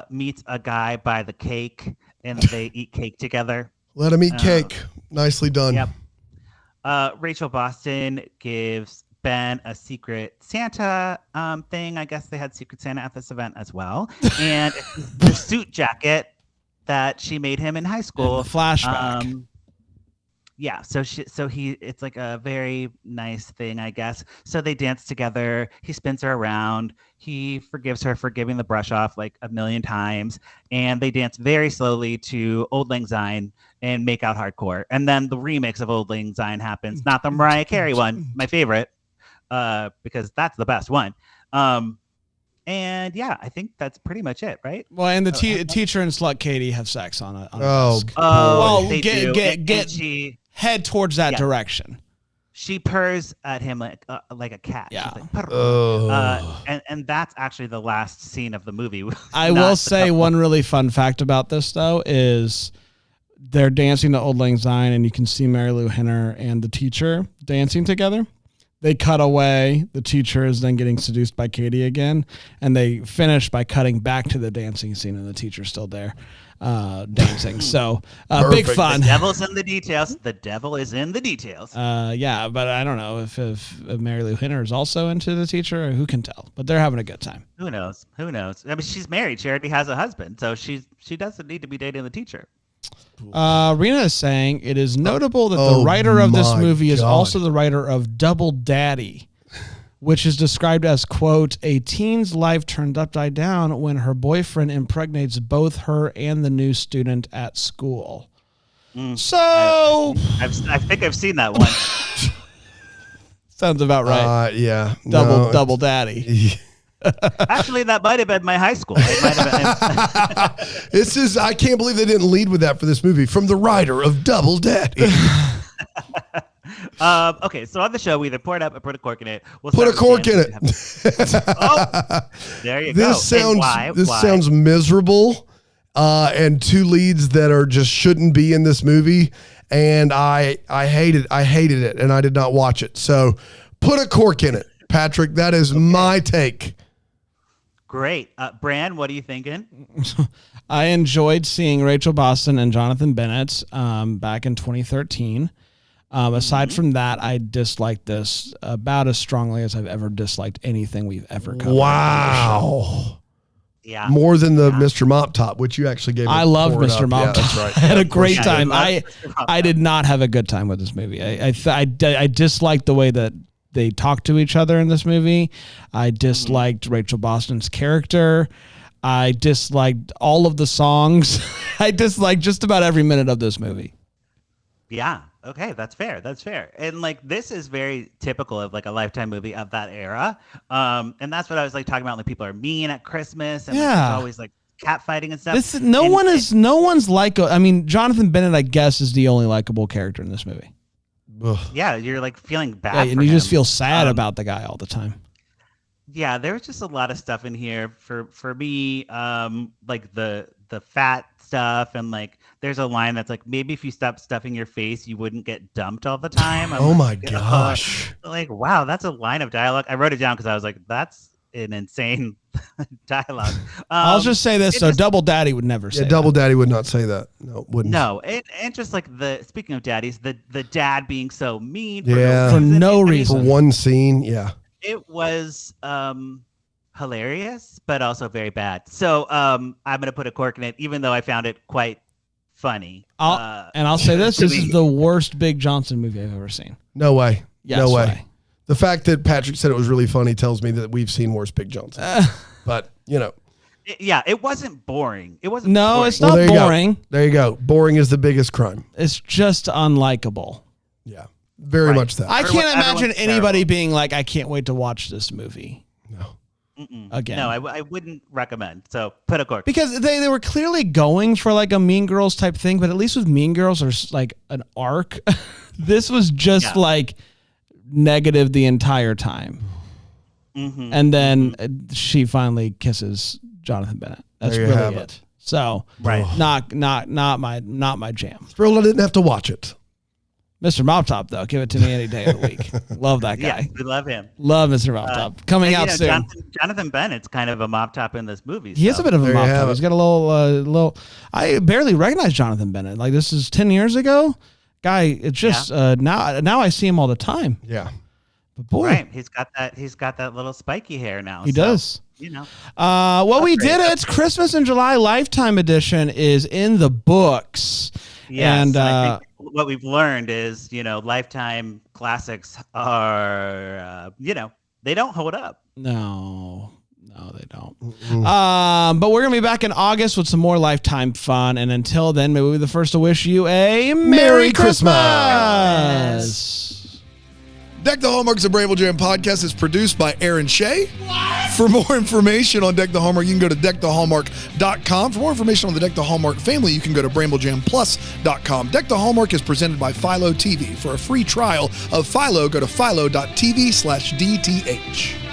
meets a guy by the cake and they eat cake together. Let him eat cake. Nicely done. Yep. Rachel Boston gives Ben a secret Santa thing. I guess they had Secret Santa at this event as well. And the suit jacket that she made him in high school. Flashback. Yeah, it's like a very nice thing, I guess. So they dance together. He spins her around. He forgives her for giving the brush off like a million times. And they dance very slowly to Old Lang Syne and make out hardcore. And then the remix of Old Lang Syne happens. Not the Mariah Carey one, my favorite, because that's the best one. And yeah, I think that's pretty much it, right? Well, and the teacher and Slut Katie have sex on a desk. Well, head towards that direction. She purrs at him like a cat. Yeah. Like, and that's actually the last scene of the movie. I will say one really fun fact about this though is they're dancing to Old Lang Syne and you can see Mary Lou Henner and the teacher dancing together. They cut away. The teacher is then getting seduced by Katie again. And they finish by cutting back to the dancing scene and the teacher's still there dancing. So big fun. The devil's in the details. The devil is in the details. Yeah, but I don't know if Mary Lou Henner is also into the teacher. Who can tell? But they're having a good time. Who knows? I mean, she's married. She already has a husband. So she doesn't need to be dating the teacher. Rena is saying it is notable that the writer of this movie is also the writer of Double Daddy, which is described as, quote, a teen's life turned upside down when her boyfriend impregnates both her and the new student at school. So I think I've seen that one. Sounds about right. Yeah. Double Daddy. Actually, that might have been my high school. It might have been. I can't believe they didn't lead with that for this movie from the writer of Double Daddy. Okay, so on the show, we either pour it up or put a cork in it. Put a cork in it. There you go. This sounds miserable, and 2 leads that are just shouldn't be in this movie, and I hated it, and I did not watch it. So put a cork in it, Patrick. That is my take. Great. Bran, what are you thinking? I enjoyed seeing Rachel Boston and Jonathan Bennett back in 2013. Aside from that, I disliked this about as strongly as I've ever disliked anything we've ever covered. Wow. Yeah. More than the Mr. Mop Top, which you actually gave. I loved Mr. Mop Top. That's right. I had a great time. I did not have a good time with this movie. I disliked the way that they talked to each other in this movie. I disliked Rachel Boston's character. I disliked all of the songs. I disliked just about every minute of this movie. Yeah. Okay, that's fair. That's fair. And like this is very typical of like a Lifetime movie of that era. And that's what I was like talking about. Like people are mean at Christmas, and like, there's always like catfighting and stuff. No one's like. I mean, Jonathan Bennett, I guess, is the only likable character in this movie. Ugh. Yeah, you're like feeling bad. Yeah, and you just feel sad about the guy all the time. Yeah, there was just a lot of stuff in here for me. Like the fat stuff, and like there's a line that's like, maybe if you stop stuffing your face, you wouldn't get dumped all the time. Oh my gosh! Like wow, that's a line of dialogue. I wrote it down because I was like, that's an insane dialogue. I'll just say this: so Double Daddy would never say. Double Daddy would not say that. No, wouldn't. No, and just like speaking of daddies, the dad being so mean. For no reason. For one scene, yeah. It was hilarious, but also very bad. So I'm gonna put a cork in it, even though I found it quite funny. I'll say this: this is the worst Big Johnson movie I've ever seen. No way. Yes, no way. The fact that Patrick said it was really funny tells me that we've seen worse Big Johnson. But you know, it wasn't boring. It wasn't. No, boring. it's not boring. There you go. Boring is the biggest crime. It's just unlikable. Yeah, very much that. I can't imagine anybody being like, I can't wait to watch this movie. No. Again. No, I wouldn't recommend. So put a cork. Because they were clearly going for like a Mean Girls type thing, but at least with Mean Girls there's like an arc. This was just like negative the entire time. And then she finally kisses Jonathan Bennett. That's really it. So not my jam. Thrilled I didn't have to watch it. Mr. Mop Top, though, give it to me any day of the week. Love that guy. Yeah, we love him. Love Mr. Mop Top. Coming out soon. Jonathan Bennett's kind of a mop top in this movie. He is a bit of a mop top. He's got a little. I barely recognize Jonathan Bennett. Like this is 10 years ago. Guy, it's just now I see him all the time. Yeah. But boy, right. He's got that little spiky hair now. He does. You know. Well, we did it. It's Christmas in July Lifetime Edition is in the books. Yes, and I think what we've learned is, Lifetime classics are, they don't hold up. No, they don't. But we're going to be back in August with some more Lifetime fun. And until then, maybe we'll be the first to wish you a Merry Christmas. Deck the Hallmark's a Bramble Jam podcast is produced by Aaron Shea. What? For more information on Deck the Hallmark, you can go to deckthehallmark.com. For more information on the Deck the Hallmark family, you can go to bramblejamplus.com. Deck the Hallmark is presented by Philo TV. For a free trial of Philo, go to philo.tv/DTH.